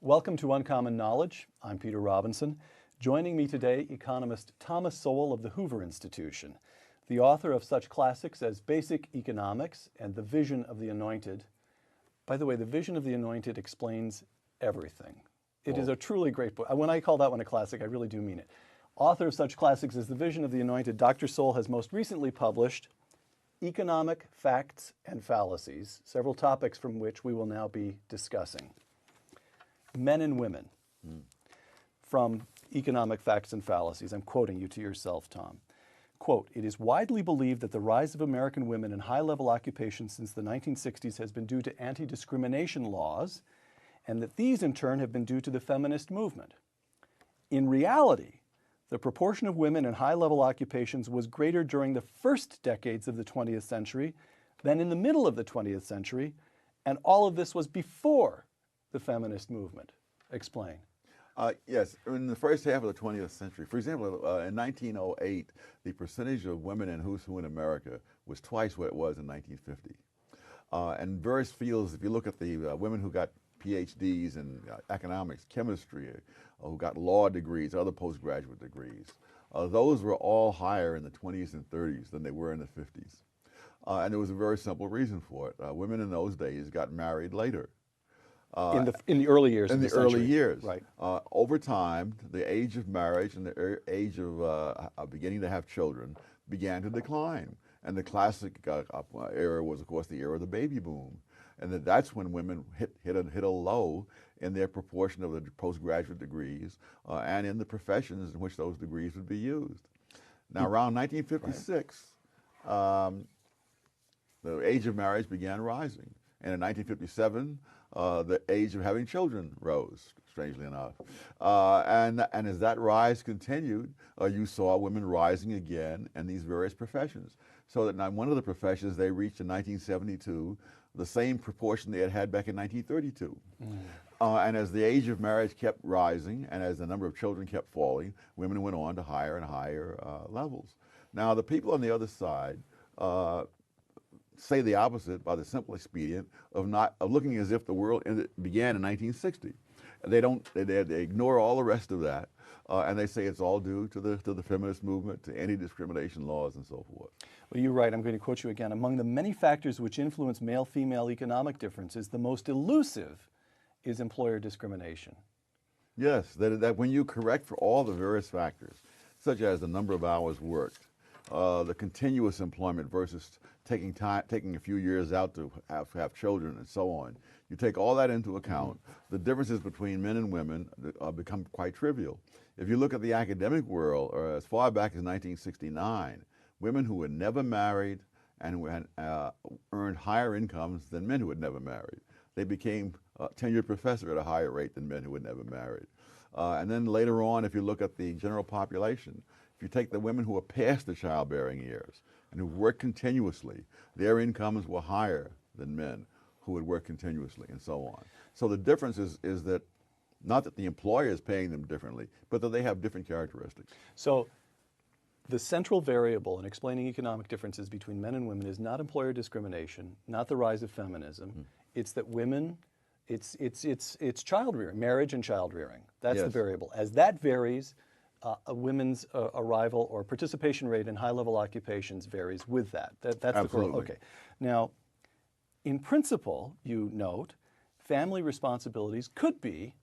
Welcome to Uncommon Knowledge. I'm Peter Robson. Joining me today, economist Thomas Sowell of the Hoover Institution, the author of such classics as Basic Economics and The Vision of the Anointed. By the way, The Vision of the Anointed explains everything. It is a truly great book. When I call that one a classic, I really do mean it. Author of such classics as The Vision of the Anointed, Dr. Sowell has most recently published Economic Facts and Fallacies, several topics from which we will now be discussing. Men and Women, from Economic Facts and Fallacies. I'm quoting you to yourself, Tom. Quote, "It is widely believed that the rise of American women in high-level occupations since the 1960s has been due to anti-discrimination laws, and that these in turn have been due to the feminist movement. In reality, the proportion of women in high-level occupations was greater during the first decades of the 20th century than in the middle of the 20th century, and all of this was before the feminist movement." Explain. Yes, in the first half of the 20th century, for example, in 1908, the percentage of women in who's who in America was twice what it was in 1950. And various fields, if you look at the women who got PhDs in economics, chemistry, who got law degrees, other postgraduate degrees, those were all higher in the 20s and 30s than they were in the 50s. And there was a very simple reason for it. Women in those days got married later. In the early years of in the the early century. years. Right. Over time, the age of marriage and the age of beginning to have children began to decline. And the classic era was, of course, the era of the baby boom. And that's when women hit a low in their proportion of the postgraduate degrees and in the professions in which those degrees would be used. Now, around 1956, the age of marriage began rising. And in 1957, the age of having children rose, strangely enough. And as that rise continued, you saw women rising again in these various professions. So that now one of the professions, they reached in 1972 the same proportion they had had back in 1932. And as the age of marriage kept rising and as the number of children kept falling, women went on to higher and higher levels. Now, the people on the other side say the opposite by the simple expedient of looking as if the world began in 1960. They ignore all the rest of that, and they say it's all due to the feminist movement, to anti-discrimination laws, and so forth. Well, you're right. I'm going to quote you again. "Among the many factors which influence male-female economic differences, the most elusive is employer discrimination." Yes, that when you correct for all the various factors, such as the number of hours worked, the continuous employment versus taking a few years out to have children and so on. You take all that into account, the differences between men and women become quite trivial. If you look at the academic world, or as far back as 1969, women who had never married and who had earned higher incomes than men who had never married. They became a tenured professor at a higher rate than men who had never married. And then later on, if you look at the general population, if you take the women who are past the childbearing years and who work continuously, their incomes were higher than men who would work continuously, and so on. So the difference is that not that the employer is paying them differently, but that they have different characteristics. So the central variable in explaining economic differences between men and women is not employer discrimination, not the rise of feminism. It's that women, it's child rearing, marriage and child rearing. That's the variable. As that varies, a women's arrival or participation rate in high-level occupations varies with that. That's the correlation. Okay. Now, in principle, you note, family responsibilities could be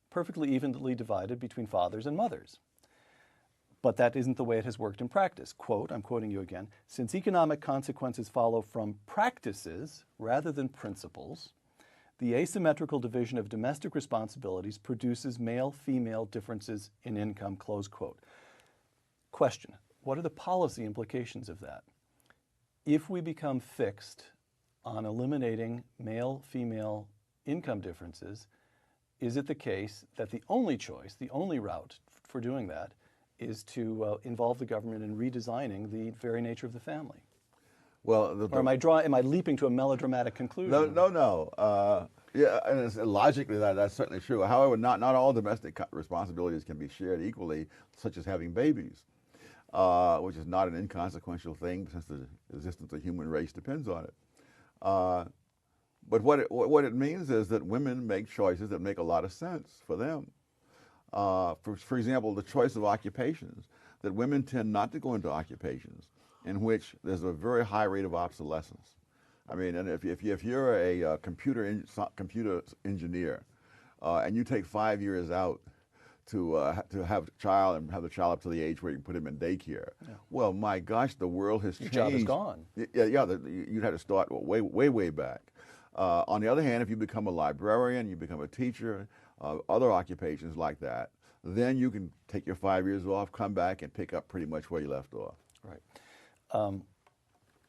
perfectly evenly divided between fathers and mothers. But that isn't the way it has worked in practice. Quote, I'm quoting you again, "Since economic consequences follow from practices rather than principles, the asymmetrical division of domestic responsibilities produces male-female differences in income," close quote. Question, what are the policy implications of that? If we become fixed on eliminating male-female income differences, is it the case that the only choice, the only route for doing that is to involve the government in redesigning the very nature of the family? Well, or am I leaping to a melodramatic conclusion? No. Yeah, and logically that's certainly true. However, not all domestic responsibilities can be shared equally, such as having babies, which is not an inconsequential thing since the existence of the human race depends on it. But what it means is that women make choices that make a lot of sense for them. For example, the choice of occupations, that women tend not to go into occupations in which there's a very high rate of obsolescence. I mean, and if you're a computer engineer and you take 5 years out to have a child and have the child up to the age where you can put him in daycare, well, my gosh, the world has changed. Your job is gone. You'd have to start way back. On the other hand, if you become a librarian, you become a teacher, other occupations like that, then you can take your 5 years off, come back, and pick up pretty much where you left off. Right.